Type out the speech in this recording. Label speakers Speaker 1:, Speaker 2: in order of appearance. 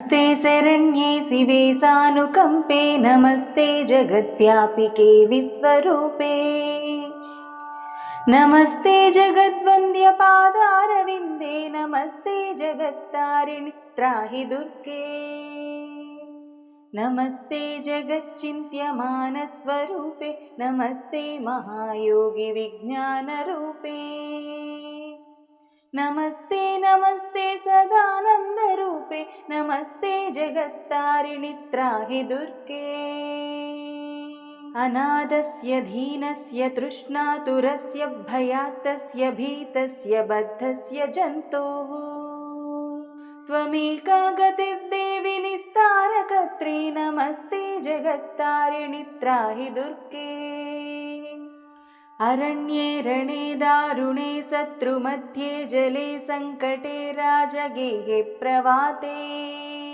Speaker 1: नमस्ते शरण्ये शिवे सानुकम्पे नमस्ते जगद्व्यापिके विश्वरूपे नमस्ते जगद्वन्द्यपादारविन्दे नमस्ते जगत्तारिणि त्राहि दुर्गे नमस्ते जगच्चिन्त्यमानस्वरूपे नमस्ते महायोगि विज्ञानरूपे नमस्ते नमस्ते सदानन्दरूपे नमस्ते जगत्तारिणि त्राहि दुर्गे अनादस्य दीनस्य तृष्णातुरस्य भयात्तस्य भीतस्य बद्धस्य जन्तोः त्वमेका गतिर्देवि निस्तारकर्त्री नमस्ते जगत्तारिणि त्राहि दुर्गे अरण्ये रणे दारुणे शत्रुमध्ये जले सङ्कटे राजगेहे प्रवाते